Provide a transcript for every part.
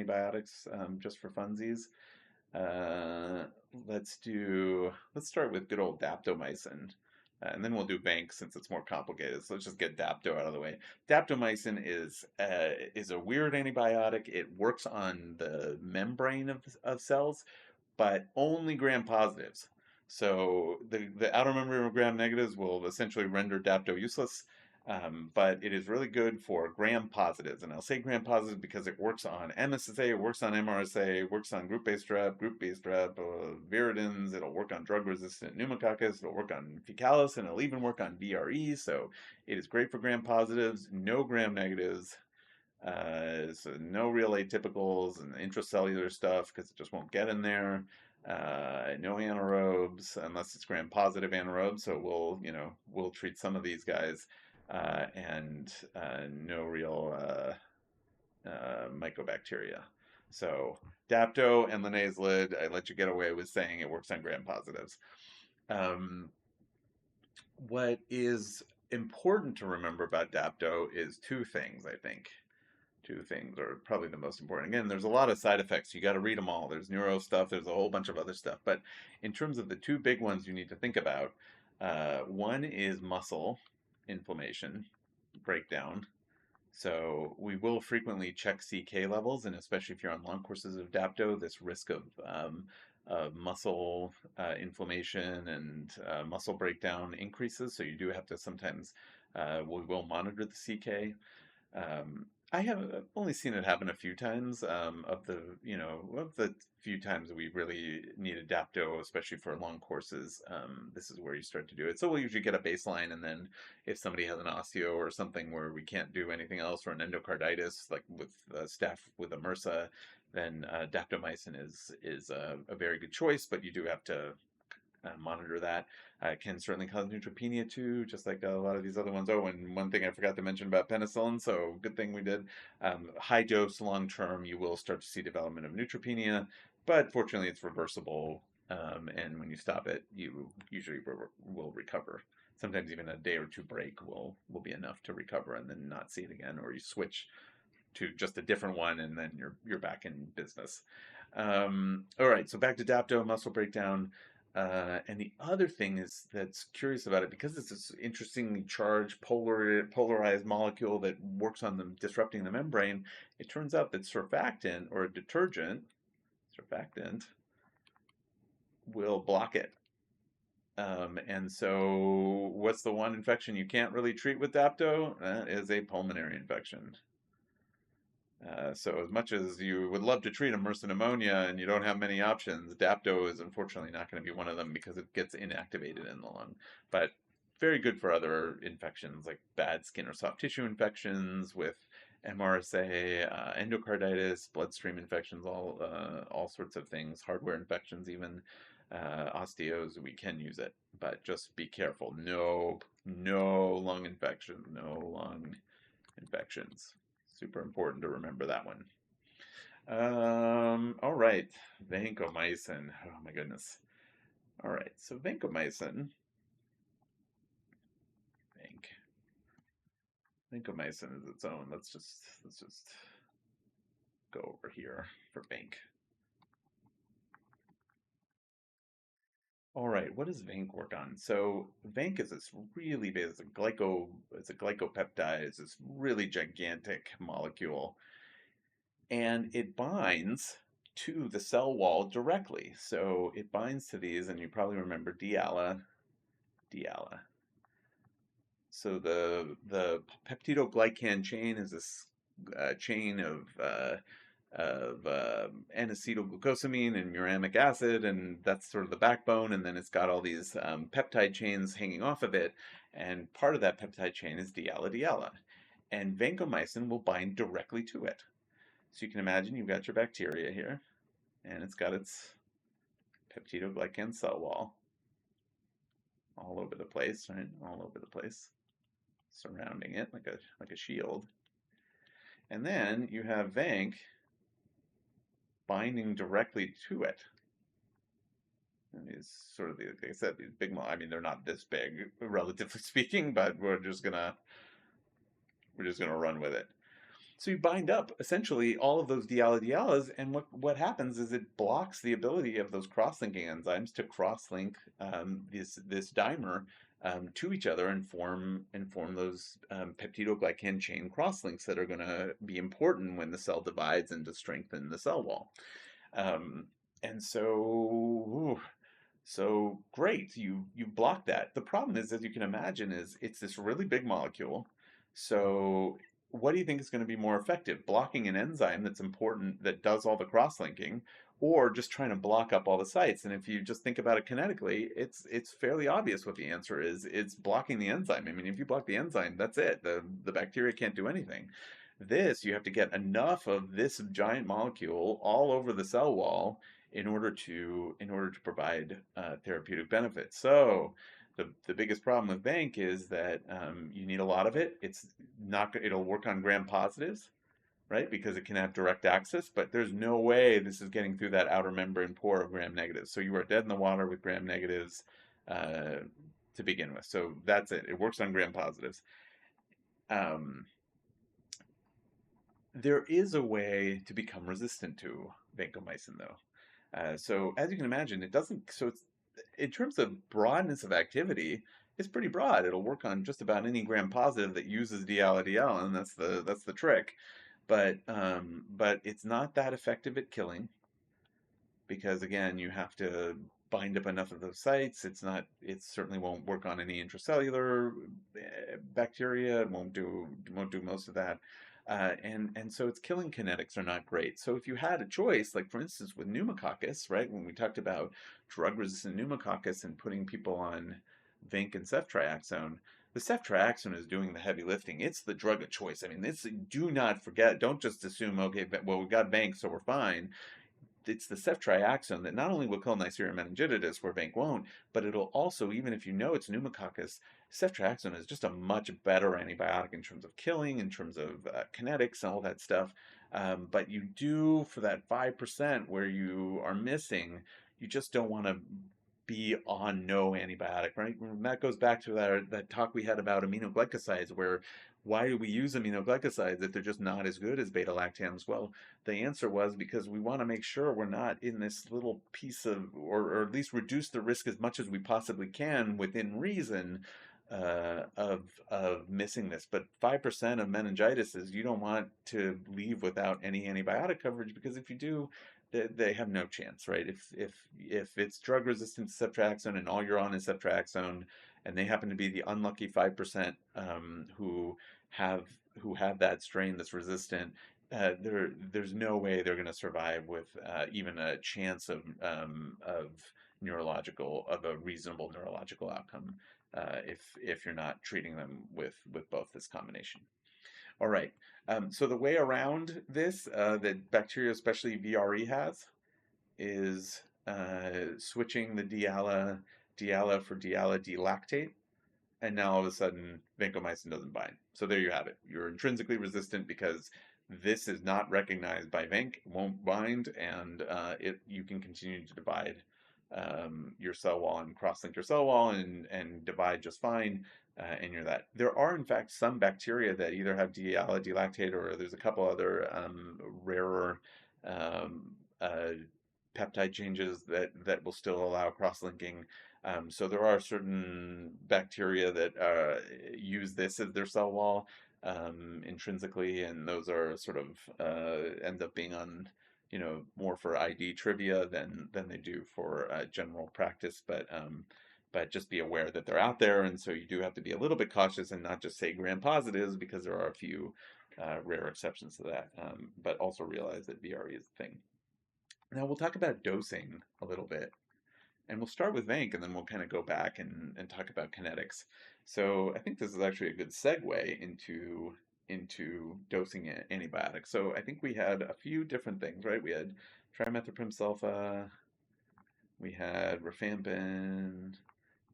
antibiotics just for funsies. Uh, let's start with good old daptomycin. And then we'll do Vanc since it's more complicated. So let's just get Dapto out of the way. Daptomycin is a weird antibiotic. It works on the membrane of cells, but only gram positives. So the outer membrane of gram negatives will essentially render Dapto useless. But it is really good for gram positives. And I'll say gram positives because it works on MSSA, it works on MRSA, it works on group A strep, viridins, it'll work on drug-resistant pneumococcus, it'll work on fecalis, and it'll even work on VRE. So it is great for gram positives, no gram negatives. So no real atypicals and intracellular stuff because it just won't get in there. No anaerobes unless it's gram-positive anaerobes. So we'll treat some of these guys, and no real mycobacteria. So Dapto and linezolid, I let you get away with saying it works on gram-positives. What is important to remember about Dapto is two things, I think. Two things are probably the most important. Again, there's a lot of side effects. You got to read them all. There's neuro stuff. There's a whole bunch of other stuff. But in terms of the two big ones you need to think about, one is muscle inflammation breakdown. So we will frequently check CK levels, and especially if you're on long courses of Dapto, this risk of muscle inflammation and muscle breakdown increases. So you do have to sometimes, we will monitor the CK. I have only seen it happen a few times. Of the few times we really need Adapto, especially for long courses, this is where you start to do it. So we'll usually get a baseline, and then if somebody has an osteo or something where we can't do anything else, or an endocarditis, like with staph with a MRSA, then daptomycin is a very good choice. But you do have to monitor that. It can certainly cause neutropenia too, just like a lot of these other ones. Oh, and one thing I forgot to mention about penicillin, so good thing we did. High dose, long term, you will start to see development of neutropenia, but fortunately it's reversible, and when you stop it, you usually will recover. Sometimes even a day or two break will be enough to recover and then not see it again, or you switch to just a different one and then you're back in business. All right, so back to Dapto, muscle breakdown. And the other thing that's curious about it, because it's this interestingly charged, polarized molecule that works on disrupting the membrane, it turns out that surfactant or a detergent, surfactant, will block it. And so what's the one infection you can't really treat with Dapto? That is a pulmonary infection. So as much as you would love to treat a MRSA pneumonia and you don't have many options, Dapto is unfortunately not going to be one of them because it gets inactivated in the lung. But very good for other infections like bad skin or soft tissue infections with MRSA, endocarditis, bloodstream infections, all sorts of things, hardware infections even, osteos, we can use it. But just be careful. No lung infection, no lung infections. Super important to remember that one. All right, vancomycin. Oh my goodness. All right, so vancomycin. Vancomycin is its own. Let's just go over here for Vanc. All right, what does Vanc work on? So Vanc is this really big, it's a glycopeptide. It's this really gigantic molecule, and it binds to the cell wall directly. So it binds to these, and you probably remember diala. So the peptidoglycan chain is this chain of N-acetylglucosamine and uramic acid, and that's sort of the backbone. And then it's got all these peptide chains hanging off of it, and part of that peptide chain is diala. And vancomycin will bind directly to it. So you can imagine you've got your bacteria here, and it's got its peptidoglycan cell wall all over the place, right? All over the place, surrounding it like a shield. And then you have Vanc binding directly to it. And these sort of, like I said, these big, I mean, they're not this big, relatively speaking, but we're just gonna run with it. So you bind up essentially all of those diala-dialas, and what happens is it blocks the ability of those cross-linking enzymes to cross-link this dimer to each other and form those peptidoglycan chain cross-links that are going to be important when the cell divides and to strengthen the cell wall. Um, and so great, you block that. The problem is, as you can imagine, is it's this really big molecule. So what do you think is going to be more effective? Blocking an enzyme that's important that does all the cross-linking, or just trying to block up all the sites? And if you just think about it kinetically, it's fairly obvious what the answer is. It's blocking the enzyme. I mean, if you block the enzyme, that's it. The bacteria can't do anything. This, you have to get enough of this giant molecule all over the cell wall in order to provide therapeutic benefits. So the biggest problem with Bank is that you need a lot of it. It'll work on gram positives, right? Because it can have direct access, but there's no way this is getting through that outer membrane pore of gram negatives. So you are dead in the water with gram negatives uh, to begin with. So that's it. It works on gram positives. Um, there is a way to become resistant to vancomycin, though. So as you can imagine, it doesn't. So it's in terms of broadness of activity, it's pretty broad. It'll work on just about any gram positive that uses DLL, and that's the trick. But it's not that effective at killing because again, you have to bind up enough of those sites. It certainly won't work on any intracellular bacteria. It won't do most of that. And so its killing kinetics are not great. So if you had a choice, like for instance with pneumococcus, right, when we talked about drug-resistant pneumococcus and putting people on Vinc and ceftriaxone, the ceftriaxone is doing the heavy lifting. It's the drug of choice. I mean, do not forget, don't just assume, okay, well, we got Vinc, so we're fine. It's the ceftriaxone that not only will kill Neisseria meningitidis, where Vanc won't, but it'll also, even if you know it's pneumococcus, ceftriaxone is just a much better antibiotic in terms of killing, in terms of kinetics, and all that stuff. But you do, for that 5% where you are missing, you just don't want to be on no antibiotic, right? And that goes back to that talk we had about aminoglycosides, where why do we use aminoglycosides if they're just not as good as beta lactams? Well, the answer was because we want to make sure we're not in this little piece of, or at least reduce the risk as much as we possibly can within reason of missing this. But 5% of meningitis is you don't want to leave without any antibiotic coverage because if you do, they have no chance, right? If it's drug resistant to ceftriaxone and all you're on is ceftriaxone, and they happen to be the unlucky 5% have who have that strain that's resistant, there's no way they're going to survive with even a chance of a reasonable neurological outcome if you're not treating them with both this combination. All right. So the way around this that bacteria, especially VRE, has is switching the diala for diala D-lactate, and now all of a sudden vancomycin doesn't bind. So there you have it. You're intrinsically resistant because this is not recognized by Vanc, won't bind, and you can continue to divide your cell wall and cross-link your cell wall and divide just fine, and you're that. There are in fact some bacteria that either have D-lactate or there's a couple other rarer um, uh, peptide changes that will still allow cross-linking. So there are certain bacteria that use this as their cell wall intrinsically, and those are sort of end up being on, more for ID trivia than they do for general practice. But just be aware that they're out there, and so you do have to be a little bit cautious and not just say gram positives because there are a few rare exceptions to that. But also realize that VRE is a thing. Now we'll talk about dosing a little bit. And we'll start with Vanc, and then we'll kind of go back and talk about kinetics. So I think this is actually a good segue into dosing antibiotics. So I think we had a few different things, right? We had trimethoprim sulfa, we had rifampin,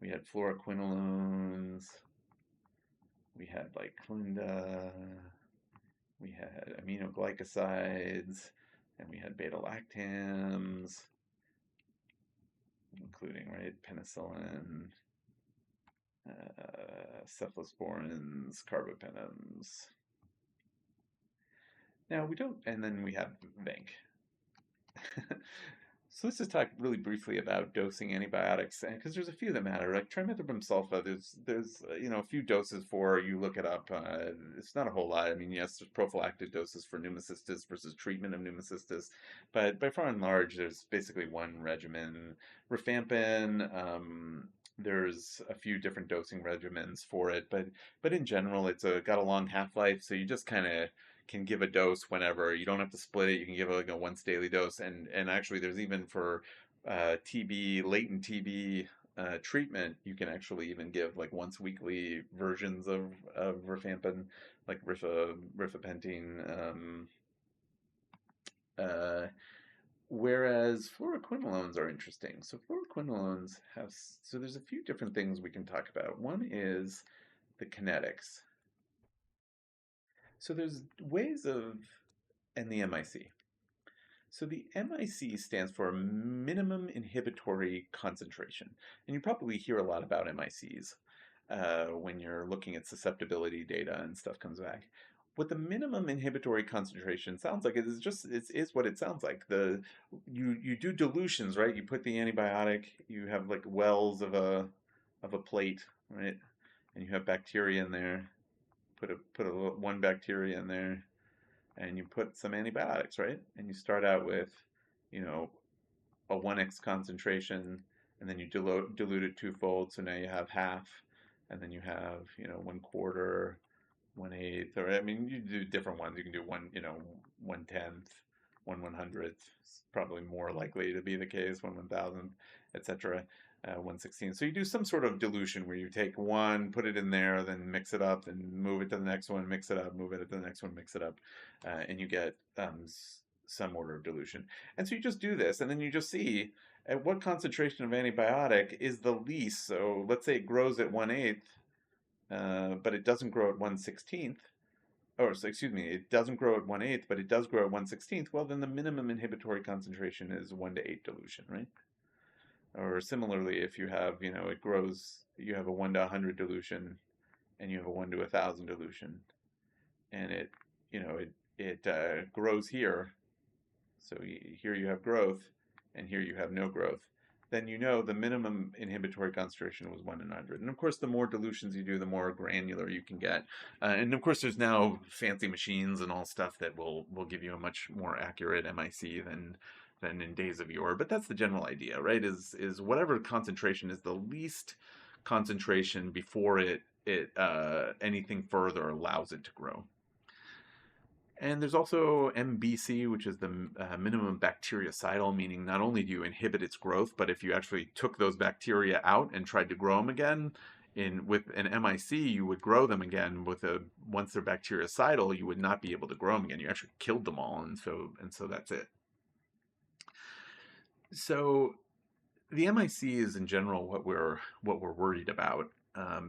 we had fluoroquinolones, we had like Clinda, we had aminoglycosides, and we had beta lactams, including, right, penicillin, cephalosporins, carbapenems. Now we don't, and then we have Vanc. So let's just talk really briefly about dosing antibiotics, because there's a few that matter. Like trimethoprim sulfa, there's a few doses for. You look it up. It's not a whole lot. I mean, yes, there's prophylactic doses for pneumocystis versus treatment of pneumocystis, but by far and large, there's basically one regimen. Rifampin, there's a few different dosing regimens for it, but in general, got a long half life, so you just kind of can give a dose whenever. You don't have to split it. You can give like a once daily dose, and actually, there's even for TB, latent TB treatment, you can actually even give like once weekly versions of rifampin, like rifapentine. Uh, Whereas fluoroquinolones are interesting. So fluoroquinolones so there's a few different things we can talk about. One is the kinetics. So there's ways of, and the MIC. So the MIC stands for minimum inhibitory concentration. And you probably hear a lot about MICs when you're looking at susceptibility data and stuff comes back. What the minimum inhibitory concentration sounds like is what it sounds like. You do dilutions, right? You put the antibiotic, you have like wells of a plate, right? And you have bacteria in there. One bacteria in there, and you put some antibiotics, right? And you start out with, you know, a 1x concentration, and then you dilute it twofold, so now you have half, and then you have, 1/4, 1/8, or I mean, you do different ones. You can do 1/10, 1/100th. It's probably more likely to be the case, 1/1000th, etc. 1/16. So you do some sort of dilution where you take one, put it in there, then mix it up, then move it to the next one, mix it up, move it to the next one, mix it up, and you get some order of dilution. And so you just do this, and then you just see at what concentration of antibiotic is the least. So let's say it grows at 1/8, but it doesn't grow at 1/16th, or so, excuse me, it doesn't grow at 1/8, but it does grow at 1/16th, well, then the minimum inhibitory concentration is 1 to 8 dilution, right? Or similarly, if you have, it grows, you have a 1 to 100 dilution, and you have a 1 to 1,000 dilution, and it grows here, so here you have growth, and here you have no growth, then the minimum inhibitory concentration was 1 in 100. And of course, the more dilutions you do, the more granular you can get. And of course, there's now fancy machines and all stuff that will give you a much more accurate MIC than in days of yore. But that's the general idea, right? Is whatever concentration is the least concentration before it anything further allows it to grow. And there's also MBC, which is the minimum bactericidal, meaning not only do you inhibit its growth, but if you actually took those bacteria out and tried to grow them again, with an MIC, you would grow them again. Once they're bactericidal, you would not be able to grow them again. You actually killed them all, and so that's it. So the MIC is in general what we're worried about,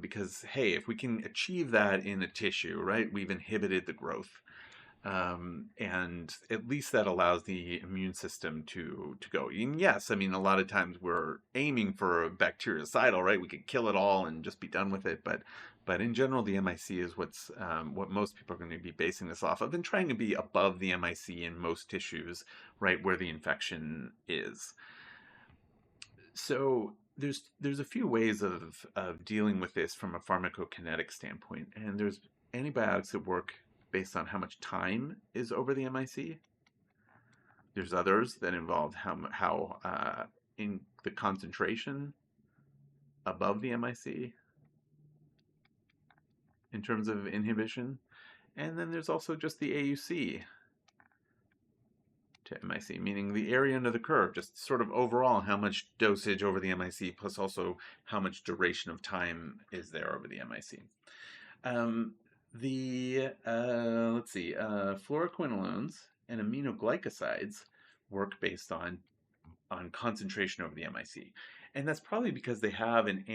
because hey, if we can achieve that in a tissue, right, we've inhibited the growth. And at least that allows the immune system to go. And yes, I mean, a lot of times we're aiming for a bactericidal, right? We could kill it all and just be done with it. But in general, the MIC is what most people are going to be basing this off of, and trying to be above the MIC in most tissues, right, where the infection is. So there's a few ways of dealing with this from a pharmacokinetic standpoint, and there's antibiotics that work based on how much time is over the MIC. There's others that involve how in the concentration above the MIC in terms of inhibition. And then there's also just the AUC to MIC, meaning the area under the curve, just sort of overall how much dosage over the MIC, plus also how much duration of time is there over the MIC. Let's see, fluoroquinolones and aminoglycosides work based on concentration over the MIC. And that's probably because they have an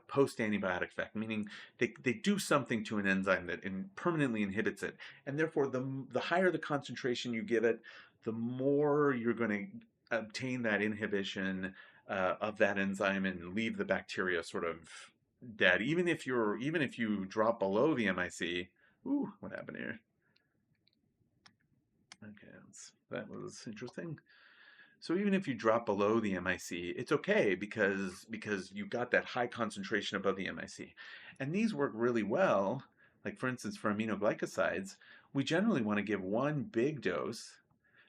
post-antibiotic effect, meaning they do something to an enzyme that permanently inhibits it. And therefore, the higher the concentration you give it, the more you're going to obtain that inhibition of that enzyme and leave the bacteria sort of dead. Even if you drop below the MIC, ooh, what happened here? Okay, that was interesting. So even if you drop below the MIC, it's okay because you've got that high concentration above the MIC. And these work really well. Like for instance, for aminoglycosides, we generally want to give one big dose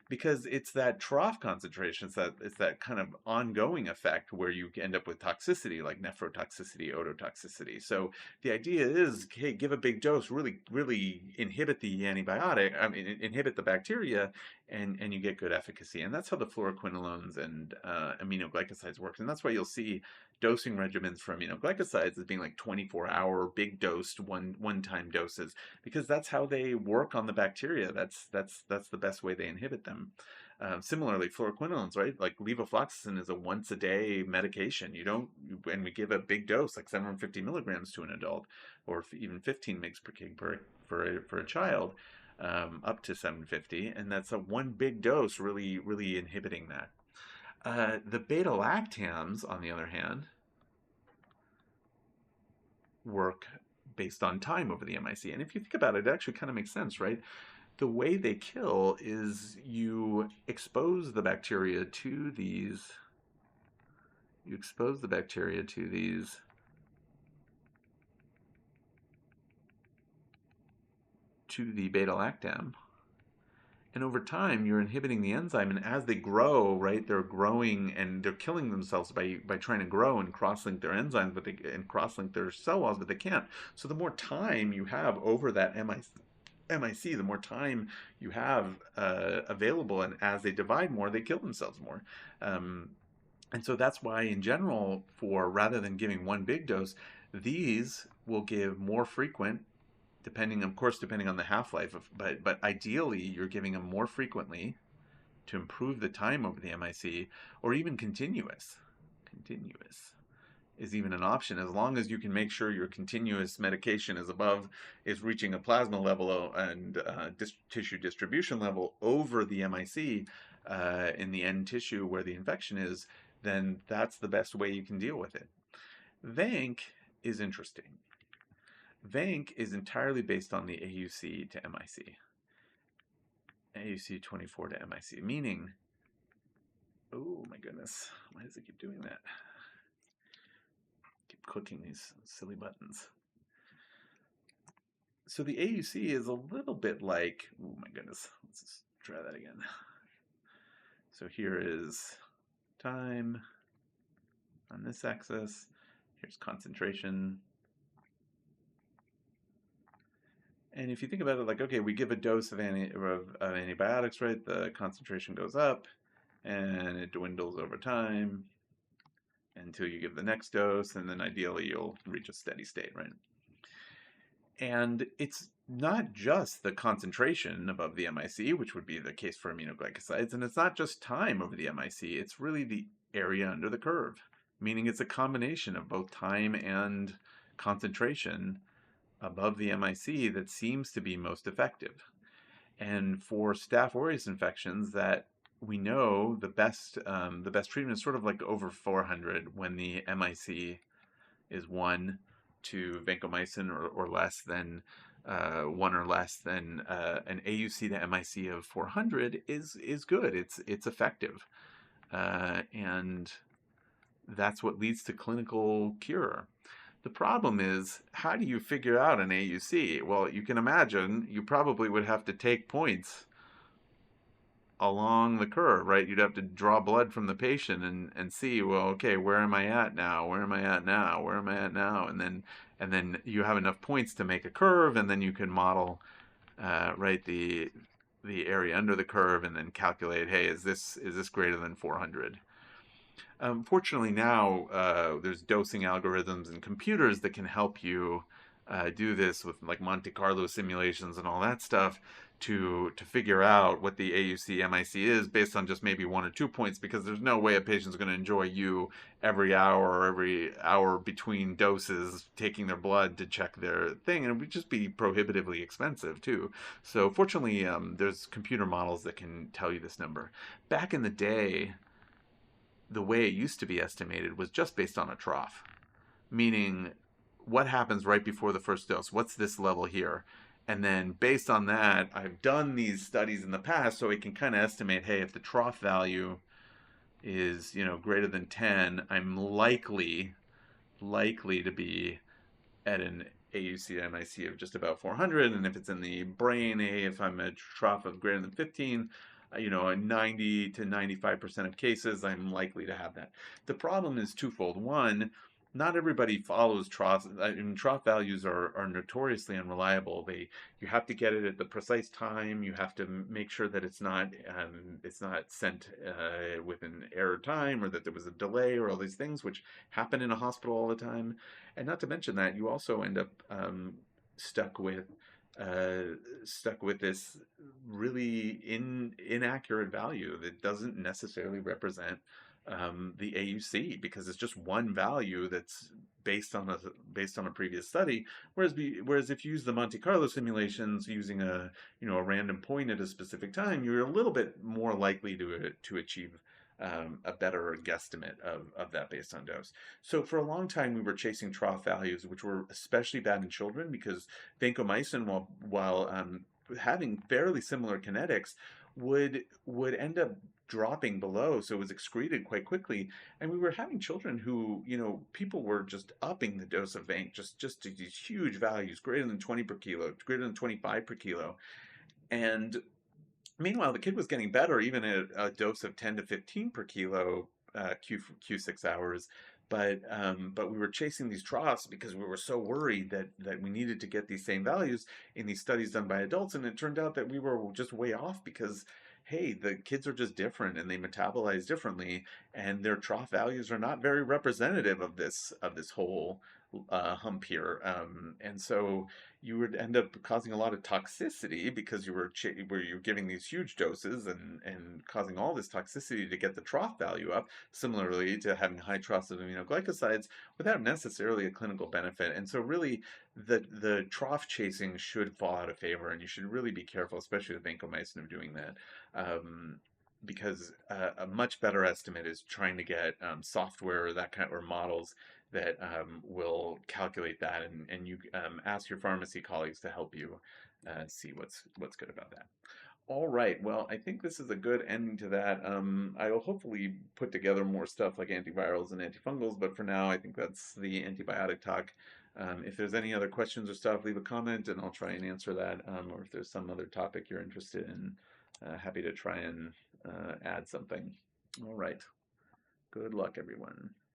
because it's that trough concentration. It's that kind of ongoing effect where you end up with toxicity like nephrotoxicity, ototoxicity. So the idea is, hey, give a big dose, really inhibit the antibiotic, I mean, inhibit the bacteria, and you get good efficacy. And that's how the fluoroquinolones and aminoglycosides work. And that's why you'll see dosing regimens for aminoglycosides as being like 24-hour big dosed one-time doses, because that's how they work on the bacteria. That's the best way they inhibit them. Similarly, fluoroquinolones, right? Like levofloxacin is a once a day medication. You don't, and we give a big dose, like 750 milligrams to an adult, or even 15 mg per kg for a child, up to 750, and that's a one big dose, really inhibiting that. The beta lactams, on the other hand, work based on time over the MIC. And if you think about it, it actually kind of makes sense, right? The way they kill is you expose the bacteria to these, to the beta lactam. And over time, you're inhibiting the enzyme, and as they grow, right, they're growing and they're killing themselves by trying to grow and cross-link their enzymes, and cross-link their cell walls, but they can't. So the more time you have over that MIC, the more time you have available, and as they divide more, they kill themselves more. And so that's why, in general, for rather than giving one big dose, these will give more frequent, depending, of course, depending on the half-life, but ideally you're giving them more frequently to improve the time over the MIC, or even continuous. Continuous is even an option, as long as you can make sure your continuous medication is reaching a plasma level and tissue distribution level over the MIC in the end tissue where the infection is, then that's the best way you can deal with it. VANC is interesting. VANC is entirely based on the AUC to MIC. AUC 24 to MIC, meaning, oh my goodness, why does it keep doing that? Keep clicking these silly buttons. So the AUC is a little bit like, oh my goodness, let's just try that again. So here is time on this axis, here's concentration. And if you think about it, like, okay, we give a dose of antibiotics, right? The concentration goes up and it dwindles over time until you give the next dose, and then ideally you'll reach a steady state, right? And it's not just the concentration above the MIC, which would be the case for aminoglycosides, and it's not just time over the MIC, it's really the area under the curve, meaning it's a combination of both time and concentration above the MIC that seems to be most effective. And for Staph aureus infections, that we know the best treatment is sort of like over 400 when the MIC is 1 to vancomycin or less than 1 or less than an AUC to MIC of 400 is good. It's effective, and that's what leads to clinical cure. The problem is, how do you figure out an AUC? Well, you can imagine you probably would have to take points along the curve, right? You'd have to draw blood from the patient and see, well, okay, where am I at now? Where am I at now? Where am I at now? And then you have enough points to make a curve, and then you can model, right, the area under the curve, and then calculate, hey, is this greater than 400? Fortunately now, there's dosing algorithms and computers that can help you do this with like Monte Carlo simulations and all that stuff to figure out what the AUC MIC is based on just maybe 1 or 2 points, because there's no way a patient's going to enjoy you every hour or every hour between doses taking their blood to check their thing, and it would just be prohibitively expensive too. So fortunately, there's computer models that can tell you this number. Back in the day, the way it used to be estimated was just based on a trough, meaning what happens right before the first dose? What's this level here? And then based on that, I've done these studies in the past, so I can kind of estimate, hey, if the trough value is, greater than 10, I'm likely to be at an AUC-MIC of just about 400, and if it's in the brain, if I'm at a trough of greater than 15, in 90 to 95% of cases, I'm likely to have that. The problem is twofold. One, not everybody follows troughs, and trough values are notoriously unreliable. You have to get it at the precise time. You have to make sure that it's not sent with an error time, or that there was a delay, or all these things which happen in a hospital all the time. And not to mention that you also end up stuck with uh, stuck with this really inaccurate value that doesn't necessarily represent the AUC, because it's just one value that's based on a previous study. Whereas if you use the Monte Carlo simulations using a random point at a specific time, you're a little bit more likely to achieve a better guesstimate of that based on dose. So for a long time, we were chasing trough values, which were especially bad in children because vancomycin, while having fairly similar kinetics, would end up dropping below, so it was excreted quite quickly. And we were having children who, people were just upping the dose of vanc just to these huge values, greater than 20 per kilo, greater than 25 per kilo. And meanwhile, the kid was getting better even at a dose of 10 to 15 per kilo Q6 hours. But we were chasing these troughs because we were so worried that we needed to get these same values in these studies done by adults. And it turned out that we were just way off because, hey, the kids are just different and they metabolize differently, and their trough values are not very representative of this whole hump here. And so you would end up causing a lot of toxicity because where you're giving these huge doses and causing all this toxicity to get the trough value up, similarly to having high troughs of aminoglycosides without necessarily a clinical benefit. And so really the trough chasing should fall out of favor, and you should really be careful, especially with vancomycin, of doing that. Because a much better estimate is trying to get software or that kind, or models that will calculate that, and you ask your pharmacy colleagues to help you see what's good about that. All right, well, I think this is a good ending to that. I will hopefully put together more stuff like antivirals and antifungals, but for now, I think that's the antibiotic talk. If there's any other questions or stuff, leave a comment and I'll try and answer that. Or if there's some other topic you're interested in, happy to try and add something. All right. Good luck, everyone.